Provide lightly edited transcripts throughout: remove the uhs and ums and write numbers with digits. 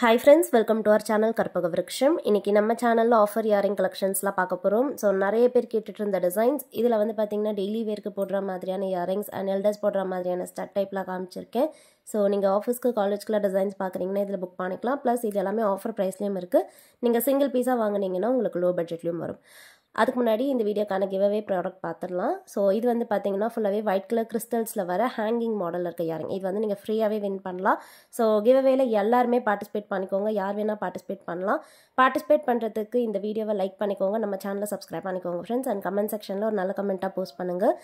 Hi friends, welcome to our channel Karpaga Vriksham. இன்னைக்கு நம்ம சேனல்ல ஆஃபர் இயரிங் கலெக்ஷன்ஸ்லாம் பார்க்க போறோம். சோ நிறைய பேர் கேட்டுட்டு இருந்த டிசைன்ஸ் இதுல வந்து பாத்தீங்கன்னா டெய்லி வேர்க்கு போடுற மாதிரியான இயரிங்ஸ் அண்ட் எல்டர்ஸ் போடுற மாதிரியான ஸ்டட் டைப்ல காமிச்சிருக்கேன். சோ நீங்க ஆபீஸ்க்கு காலேஜ்க்குல டிசைன்ஸ் பார்க்கறீங்கன்னா இதுல புக் பண்ணிக்கலாம். ப்ளஸ் இது எல்லாமே ஆஃபர் பிரைஸ்லயும் இருக்கு. நீங்க சிங்கிள் பீஸா வாங்குனீங்கன்னா உங்களுக்கு லோ பட்ஜெட்லயும் வரும். அதுக்கு முன்னாடி இந்த வீடியோக்கான கிவ்அவே ப்ராடக்ட் பார்த்துடலாம். ஸோ இது வந்து பார்த்தீங்கன்னா ஃபுல்லாகவே ஒயிட் கலர் கிறிஸ்டல்ஸில் வர ஹேங்கிங் மாடல் இருக்க இயரிங். இது வந்து நீங்கள் ஃப்ரீயாகவே வின் பண்ணலாம். ஸோ கிவ்அவேல எல்லாருமே பார்ட்டிசிபேட் பண்ணிக்கோங்க. யார் வேணால் பார்ட்டிசிபேட் பண்ணலாம். பார்ட்டிசிபேட் பண்ணுறதுக்கு இந்த வீடியோவை லைக் பண்ணிக்கோங்க, நம்ம சேனலை சப்ஸ்கிரைப் பண்ணிக்கோங்க ஃப்ரெண்ட்ஸ். அண்ட் கமெண்ட் செக்ஷனில் ஒரு நல்ல கமெண்ட்டாக போஸ்ட் பண்ணுங்கள்.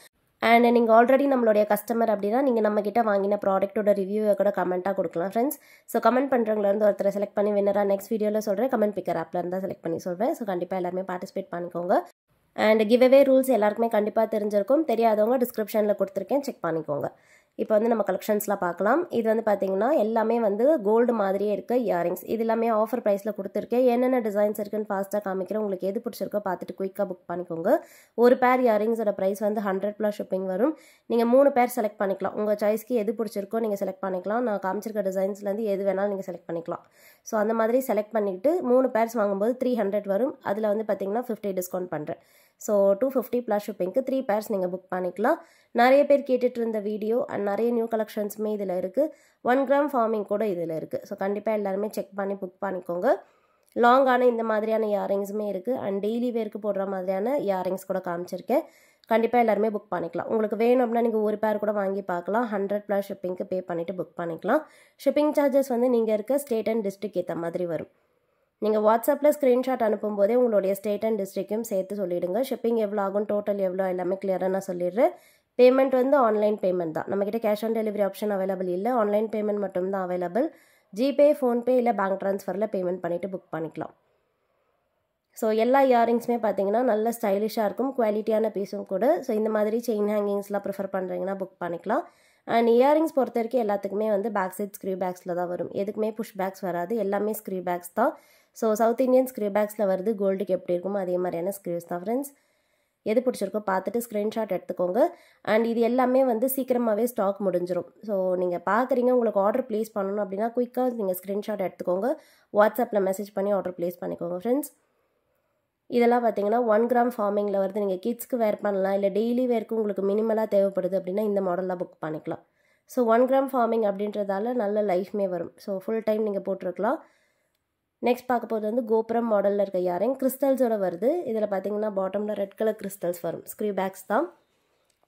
அண்ட் நீங்கள் ஆல்ரெடி நம்மளுடைய கஸ்டமர் அப்படின்னா நீங்கள் நம்மக்கிட்ட வாங்கின ப்ராடக்ட்டோட ரிவ்யூவை கூட கமெண்ட்டாக கொடுக்கலாம் ஃப்ரெண்ட்ஸ். ஸோ கமெண்ட் பண்ணுறவங்களேருந்து ஒருத்தரை செலக்ட் பண்ணி வின்னராக நெக்ஸ்ட் வீடியோவில் சொல்கிறேன். கமெண்ட் பிக்கர் ஆப்பில் இருந்தால் செலக்ட் பண்ணி சொல்கிறேன். ஸோ கண்டிப்பாக எல்லாருமே பார்ட்டிசிபேட் பண்ணிக்கோங்க. அண்ட் கிவ்அவே ரூல்ஸ் எல்லாருக்குமே கண்டிப்பாக தெரிஞ்சிருக்கும். தெரியாதவங்க டிஸ்கிரிப்ஷனில் கொடுத்துருக்கேன், செக் பண்ணிக்கோங்க. இப்போ வந்து நம்ம கலெக்ஷன்ஸ்லாம் பார்க்கலாம். இது வந்து பார்த்தீங்கன்னா எல்லாமே வந்து கோல்டு மாதிரியே இருக்க இயரிங்ஸ். இது எல்லாமே ஆஃபர் ப்ரைஸில் கொடுத்துருக்கேன். என்னென்ன டிசைன்ஸ் இருக்குன்னு ஃபாஸ்ட்டாக காமிக்கிறேன். உங்களுக்கு எது பிடிச்சிருக்கோ பார்த்துட்டு குயிக்காக புக் பண்ணிக்கோங்க. ஒரு பேர் இயரிங்ஸோட ப்ரைஸ் வந்து 100+ ஷிப்பிங் வரும். நீங்கள் 3 பேர் செலக்ட் பண்ணிக்கலாம். உங்கள் சாய்ஸ்க்கு எது பிடிச்சிருக்கோ நீங்கள் செலக்ட் பண்ணிக்கலாம். நான் காமிச்சிருக்க டிசைன்ஸ்லேருந்து எது வேணாலும் நீங்கள் செலக்ட் பண்ணிக்கலாம். ஸோ அந்த மாதிரி செலக்ட் பண்ணிவிட்டு 3 பேர்ஸ் வாங்கும்போது 300 வரும். அதில் வந்து பார்த்தீங்கன்னா 50 டிஸ்கவுண்ட் பண்ணுறேன். ஸோ 250+ ஷிப்பிங்க்கு 3 பேர்ஸ் நீங்கள் புக் பண்ணிக்கலாம். நிறைய பேர் கேட்டுட்டு இருந்த வீடியோ அண்ட் நிறைய நியூ கலெக்ஷன்ஸுமே இதில் இருக்குது. 1 கிராம் ஃபார்மிங் கூட இதில் இருக்குது. ஸோ கண்டிப்பாக எல்லாருமே செக் பண்ணி புக் பண்ணிக்கோங்க. லாங்கான இந்த மாதிரியான இயரிங்ஸுமே இருக்குது. அண்ட் டெய்லி வேர்க்கு போடுற மாதிரியான இயரிங்ஸ் கூட காமிச்சிருக்கேன். கண்டிப்பாக எல்லாருமே புக் பண்ணிக்கலாம். உங்களுக்கு வேணும் அப்படின்னா நீங்கள் ஒரு பேர் கூட வாங்கி பார்க்கலாம். 100+ ஷிப்பிங்க்கு பே பண்ணிவிட்டு புக் பண்ணிக்கலாம். ஷிப்பிங் சார்ஜஸ் வந்து நீங்கள் இருக்க ஸ்டேட் அண்ட் டிஸ்ட்ரிக்ட் ஏற்ற மாதிரி வரும். நீங்கள் வாட்ஸ்அப்பில் ஸ்க்ரீன்ஷாட் அனுப்பும்போதே உங்களுடைய ஸ்டேட் அண்ட் டிஸ்ட்ரிக்டையும் சேர்த்து சொல்லிவிடுங்க. ஷிப்பிங் எவ்வளோ ஆகும், டோட்டல் எவ்வளோ, எல்லாமே கிளியராக நான் சொல்லிடுறேன். பேமெண்ட் வந்து ஆன்லைன் பேமெண்ட் தான். நம்மக்கிட்ட cash on delivery option available இல்லை. ஆன்லைன் பேமெண்ட் மட்டும்தான் அவைலபிள். ஜிபே, ஃபோன்பே இல்லை பேங்க் ட்ரான்ஸ்ஃபரில் பேமெண்ட் பண்ணிவிட்டு புக் பண்ணிக்கலாம். ஸோ எல்லா இயரிங்ஸுமே பார்த்தீங்கன்னா நல்ல ஸ்டைலிஷாக இருக்கும், குவாலிட்டியான பீஸும் கூட. ஸோ இந்த மாதிரி செயின் ஹேங்கிங்ஸ்லாம் ப்ரிஃபர் பண்ணுறீங்கன்னா புக் பண்ணிக்கலாம். அண்ட் இயரிங்ஸ் பொறுத்த வரைக்கும் எல்லாத்துக்குமே வந்து பேக் சைட் ஸ்க்ரீ பேக்ஸில் தான் வரும். எதுக்குமே புஷ் பேக்ஸ் வராது, எல்லாமே ஸ்க்ரீ பேக்ஸ் தான். ஸோ சவுத் இந்தியன் ஸ்க்ரீ பேக்ஸில் வருது. கோல்டுக்கு எப்படி இருக்குமோ அதே மாதிரியான ஸ்க்ரீஸ் தான் ஃப்ரெண்ட்ஸ். எது பிடிச்சிருக்கோ பார்த்துட்டு ஸ்க்ரீன்ஷாட் எடுத்துக்கோங்க. அண்ட் இது எல்லாமே வந்து சீக்கிரமாகவே ஸ்டாக் முடிஞ்சிடும். ஸோ நீங்கள் பார்க்குறீங்க, உங்களுக்கு ஆர்டர் ப்ளேஸ் பண்ணணும் அப்படின்னா குயிக்காக நீங்கள் ஸ்க்ரீன்ஷாட் எடுத்துக்கோங்க. வாட்ஸ்அப்பில் மெசேஜ் பண்ணி ஆர்டர் ப்ளேஸ் பண்ணிக்கோங்க ஃப்ரெண்ட்ஸ். இதெல்லாம் பார்த்தீங்கன்னா 1 கிராம் ஃபார்மிங்கில் வருது. நீங்கள் கிட்ஸ்க்கு வேர் பண்ணலாம், இல்லை டெய்லி வேர்க்கு உங்களுக்கு மினிமலாக தேவைப்படுது அப்படின்னா இந்த மாடலில் புக் பண்ணிக்கலாம். ஸோ 1 கிராம் ஃபார்மிங் அப்படின்றதால நல்ல லைஃப்மே வரும். ஸோ ஃபுல் டைம் நீங்கள் போட்டிருக்கலாம். நெக்ஸ்ட் பார்க்க போகிறது வந்து கோபுரம் மாடலில் இருக்க இயரிங் கிறிஸ்டல்ஸோட வருது. இதில் பார்த்தீங்கன்னா பாட்டமில் ரெட் கலர் கிறிஸ்டல்ஸ் வரும். ஸ்க்ரீ பேக்ஸ் தான்.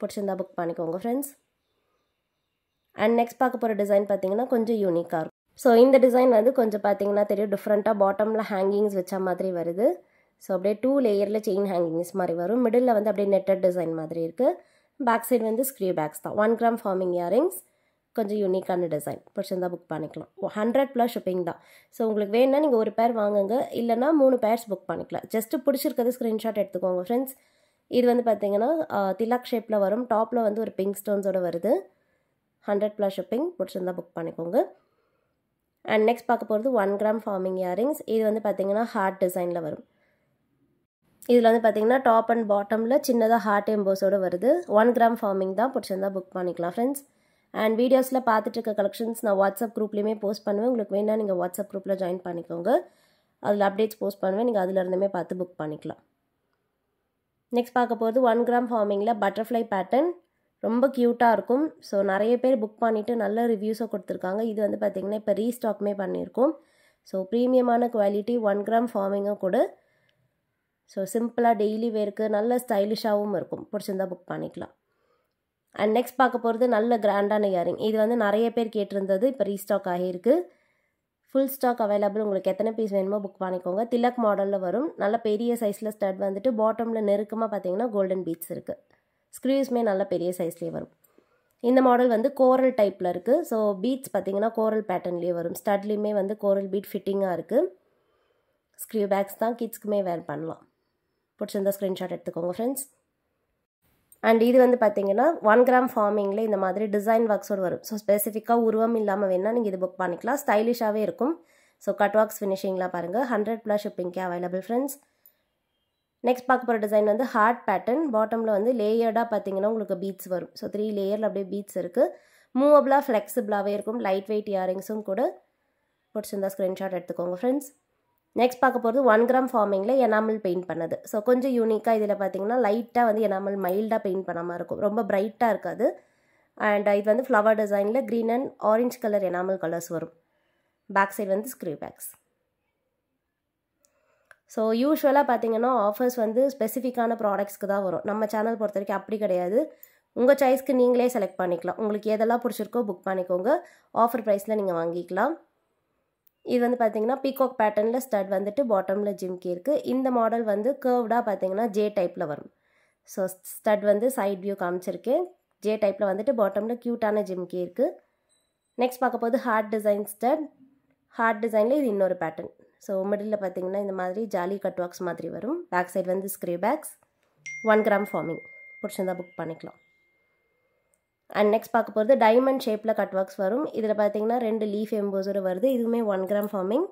பிடிச்சிருந்தா புக் பண்ணிக்கோங்க ஃப்ரெண்ட்ஸ். அண்ட் நெக்ஸ்ட் பார்க்க போகிற டிசைன் பார்த்தீங்கன்னா கொஞ்சம் யூனிக்காக இருக்கும். ஸோ இந்த டிசைன் வந்து கொஞ்சம் பார்த்தீங்கன்னா தெரியும், டிஃப்ரெண்ட்டாக பாட்டமில் ஹேங்கிங்ஸ் வச்ச மாதிரி வருது. ஸோ அப்படியே 2 லேயரில் செயின் ஹேங்கிங்ஸ் மாதிரி வரும். மிடில் வந்து அப்படியே நெட்டட் டிசைன் மாதிரி இருக்குது. பேக் சைடு வந்து ஸ்க்ரீ பேக்ஸ் தான். 1 கிராம் ஃபார்மிங் இயரிங்ஸ், கொஞ்சம் யூனிக்கான டிசைன். பிடிச்சிருந்தா புக் பண்ணிக்கலாம். 100+ ஷிப்பிங் தான். ஸோ உங்களுக்கு வேணுன்னா நீங்கள் ஒரு பேர் வாங்குங்க, இல்லைனா 3 பேர்ஸ் புக் பண்ணிக்கலாம். ஜஸ்ட்டு பிடிச்சிருக்கிறது ஸ்க்ரீன்ஷாட் எடுத்துக்கோங்க ஃப்ரெண்ட்ஸ். இது வந்து பார்த்தீங்கன்னா திலாக் ஷேப்பில் வரும். டாப்பில் வந்து ஒரு பிங்க் ஸ்டோன்ஸோட வருது. 100+ ஷிப்பிங். பிடிச்சிருந்தா புக் பண்ணிக்கோங்க. அண்ட் நெக்ஸ்ட் பார்க்க போகிறது 1 கிராம் ஃபார்மிங் இயரிங்ஸ். இது வந்து பார்த்தீங்கன்னா ஹார்ட் டிசைனில் வரும். இதில் வந்து பார்த்தீங்கன்னா டாப் அண்ட் பாட்டமில் சின்னதாக ஹார்ட் எம்போஸோடு வருது. 1 கிராம் ஃபார்மிங் தான். பிடிச்சிருந்தா புக் பண்ணிக்கலாம் ஃப்ரெண்ட்ஸ். அண்ட் வீடியோஸில் பார்த்துட்டு இருக்க கலெக்ஷன்ஸ் நான் வாட்ஸ்அப் குரூப்லேயுமே போஸ்ட் பண்ணுவேன். உங்களுக்கு வேணால் நீங்கள் வாட்ஸ்அப் குரூப்பில் ஜாயின் பண்ணிக்கோங்க. அதில் அப்டேட்ஸ் போஸ்ட் பண்ணுவேன். நீங்கள் அதிலிருந்துமே பார்த்து புக் பண்ணிக்கலாம். நெக்ஸ்ட் பார்க்க போகிறது 1 கிராம் ஃபார்மிங்கில் பட்டர்ஃப்ளை பேட்டர்ன். ரொம்ப க்யூட்டாக இருக்கும். ஸோ நிறைய பேர் புக் பண்ணிவிட்டு நல்ல ரிவ்யூஸை கொடுத்துருக்காங்க. இது வந்து பார்த்திங்கன்னா இப்போ ரீஸ்டாக்குமே பண்ணியிருக்கோம். ஸோ ப்ரீமியமான குவாலிட்டி, 1 கிராம் ஃபார்மிங்கும் கூட. ஸோ சிம்பிளாக டெய்லி வேர்க்கு நல்ல ஸ்டைலிஷாகவும் இருக்கும். பிடிச்சிருந்தா புக் பண்ணிக்கலாம். அண்ட் நெக்ஸ்ட் பார்க்க போகிறது நல்ல கிராண்டான இயரிங். இது வந்து நிறைய பேர் கேட்டிருந்தது, இப்போ ரீஸ்டாக் ஆகியிருக்கு. Full stock available. உங்களுக்கு எத்தனை பீஸ் வேணுமோ புக் பண்ணிக்கோங்க. திலக் மாடலில் வரும். நல்ல பெரிய சைஸில் ஸ்டட் வந்துட்டு பாட்டமில் நெருக்கமாக பார்த்தீங்கன்னா கோல்டன் பீட்ஸ் இருக்குது. ஸ்க்ரீவ்ஸுமே நல்ல பெரிய சைஸ்லேயே வரும். இந்த மாடல் வந்து கோரல் டைப்பில் இருக்குது. ஸோ பீட்ஸ் பார்த்தீங்கன்னா கோரல் பேட்டர்ன்லேயே வரும். ஸ்டட்லேயுமே வந்து கோரல் பீட் ஃபிட்டிங்காக இருக்குது. ஸ்க்ரீவ் பேக்ஸ் தான். கிட்ஸ்க்குமே வேர் பண்ணலாம். பிடிச்சிருந்தா ஸ்க்ரீன்ஷாட் எடுத்துக்கோங்க ஃப்ரெண்ட்ஸ். அண்ட் இது வந்து பார்த்தீங்கன்னா 1 கிராம் ஃபார்மிங்கில் இந்த மாதிரி டிசைன் ஒர்க்ஸோடு வரும். ஸோ ஸ்பெசிஃபிக்காக உருவம் இல்லாமல் வேணால் நீங்கள் இது புக் பண்ணிக்கலாம். ஸ்டைலிஷாகவே இருக்கும். ஸோ கட் ஒர்க்ஸ் ஃபினிஷிங்லாம் பாருங்கள். 100+ ஷிப்பிங்க்கே அவைலபிள் ஃப்ரெண்ட்ஸ். நெக்ஸ்ட் பார்க்க போகிற டிசைன் வந்து ஹார்ட் பேட்டர்ன். பாட்டமில் வந்து லேயர்டாக பார்த்தீங்கன்னா உங்களுக்கு பீட்ஸ் வரும். ஸோ 3 லேயரில் அப்படியே பீட்ஸ் இருக்குது. மூவபிளாக ஃப்ளெக்சிபிளாகவே இருக்கும். லைட் வெயிட் இயரிங்ஸும் கூட. பிடிச்சிருந்தா ஸ்க்ரீன்ஷாட் எடுத்துக்கோங்க ஃப்ரெண்ட்ஸ். நெக்ஸ்ட் பார்க்க போகிறது 1 கிராம் ஃபார்மிங்கில் எனாமல் பெயிண்ட் பண்ணது. ஸோ கொஞ்சம் யூனிக்காக இதில் பார்த்தீங்கன்னா லைட்டாக வந்து எனாமல் மைல்டாக பெயிண்ட் பண்ண மாதிரி இருக்கும், ரொம்ப பிரைட்டாக இருக்காது. அண்ட் இது வந்து ஃப்ளவர் டிசைனில் green and orange colour enamel colours வரும். பேக் சைடு வந்து ஸ்க்ரீவ் பேக்ஸ். ஸோ யூஸ்வலாக பார்த்தீங்கன்னா ஆஃபர்ஸ் வந்து ஸ்பெசிஃபிக்கான ப்ராடக்ட்ஸ்க்கு தான் வரும். நம்ம சேனல் பொறுத்த வரைக்கும் அப்படி கிடையாது. உங்கள் சாய்ஸ்க்கு நீங்களே செலக்ட் பண்ணிக்கலாம். உங்களுக்கு எதெல்லாம் பிடிச்சிருக்கோ புக் பண்ணிக்கோங்க, ஆஃபர் ப்ரைஸில் நீங்கள் வாங்கிக்கலாம். இது வந்து பார்த்தீங்கன்னா பீகாக் பேட்டர்னில் ஸ்டட் வந்துட்டு பாட்டமில் ஜிம்கி இருக்குது. இந்த மாடல் வந்து கர்வ்டாக பார்த்தீங்கன்னா ஜே டைப்பில் வரும். ஸோ ஸ்டட் வந்து சைட் வியூ காமிச்சிருக்கேன். ஜே டைப்பில் வந்துட்டு பாட்டமில் க்யூட்டான ஜிம்கி இருக்குது. நெக்ஸ்ட் பார்க்க போது ஹார்ட் டிசைன் ஸ்டட். ஹார்ட் டிசைனில் இது இன்னொரு பேட்டர்ன். ஸோ மிடில் பார்த்தீங்கன்னா இந்த மாதிரி ஜாலி கட் ஒர்க்ஸ் மாதிரி வரும். பேக் சைடு வந்து ஸ்க்ரீவ் பேக்ஸ். 1 கிராம் ஃபார்மிங், பிடிச்சிருந்தா புக் பண்ணிக்கலாம். அண்ட் நெக்ஸ்ட் பார்க்க போகிறது டைமண்ட் ஷேப்பில் கட் ஒர்க்ஸ் வரும். இதில் பார்த்தீங்கன்னா 2 லீஃப் எம்போஸோடு வருது. இதுவுமே 1 கிராம் ஃபார்மிங்,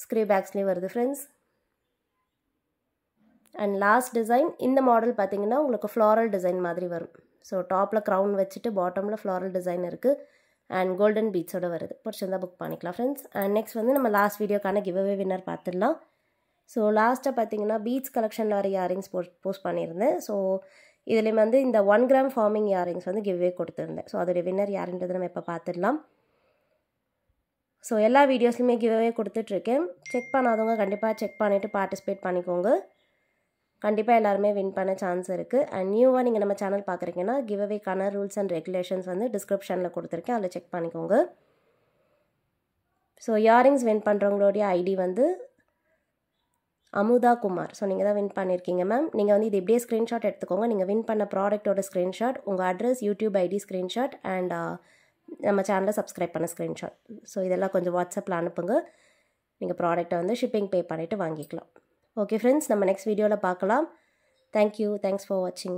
ஸ்க்ரீவ் பேக்ஸ்லேயே வருது ஃப்ரெண்ட்ஸ். அண்ட் லாஸ்ட் டிசைன் இந்த மாடல் பார்த்தீங்கன்னா உங்களுக்கு ஃப்ளாரல் டிசைன் மாதிரி வரும். ஸோ டாப்பில் க்ரௌன் வச்சுட்டு பாட்டமில் ஃப்ளாரல் டிசைன் இருக்குது அண்ட் கோல்டன் பீட்ஸோடு வருது. பிடிச்சிருந்தா புக் பண்ணிக்கலாம் ஃப்ரெண்ட்ஸ். அண்ட் நெக்ஸ்ட் வந்து நம்ம லாஸ்ட் வீடியோக்கான கிவ்அவே வின்னர் பார்த்துடலாம். ஸோ லாஸ்ட்டாக பார்த்தீங்கன்னா பீட்ஸ் கலெக்ஷனில் வர இயரிங்ஸ் போஸ்ட் பண்ணியிருந்தேன். ஸோ இதில் வந்து இந்த 1 கிராம் ஃபார்மிங் இயரிங்ஸ் வந்து கிவ்வே கொடுத்துருந்தேன். ஸோ அதோடைய வின்னர் யாருன்றது நம்ம இப்போ பார்த்துடலாம். ஸோ எல்லா வீடியோஸ்லையுமே கிவ்வே கொடுத்துட்ருக்கேன். செக் பண்ணாதவங்க கண்டிப்பாக செக் பண்ணிவிட்டு பார்ட்டிசிபேட் பண்ணிக்கோங்க. கண்டிப்பாக எல்லாருமே வின் பண்ண சான்ஸ் இருக்குது. அண்ட் நியூவாக நீங்கள் நம்ம சேனல் பார்க்குறீங்கன்னா கிவ்அவேக்கான ரூல்ஸ் அண்ட் ரெகுலேஷன்ஸ் வந்து டிஸ்கிரிப்ஷனில் கொடுத்துருக்கேன், அதில் செக் பண்ணிக்கோங்க. ஸோ இயரிங்ஸ் வின் பண்ணுறவங்களுடைய ஐடி வந்து அமுதா குமார். ஸோ நீங்கள் தான் வின் பண்ணியிருக்கீங்க மேம். நீங்கள் வந்து இது இப்படியே ஸ்க்ரீன்ஷாட் எடுத்துக்கோங்க. நீங்கள் வின் பண்ண ப்ராடக்ட்டோட ஸ்க்ரீன்ஷாட், உங்கள் address, YouTube ID screenshot and நம்ம சேனலை சப்ஸ்கிரைப் பண்ண ஸ்க்ரீன்ஷாட். ஸோ இதெல்லாம் கொஞ்சம் வாட்ஸ்அப்பில் அனுப்புங்க. நீங்கள் ப்ராடக்ட்டை வந்து ஷிப்பிங் பே பண்ணிவிட்டு வாங்கிக்கலாம். ஓகே ஃப்ரெண்ட்ஸ், நம்ம நெக்ஸ்ட் வீடியோவில் பார்க்கலாம். தேங்க்யூ. தேங்க்ஸ் ஃபார் வாட்சிங்.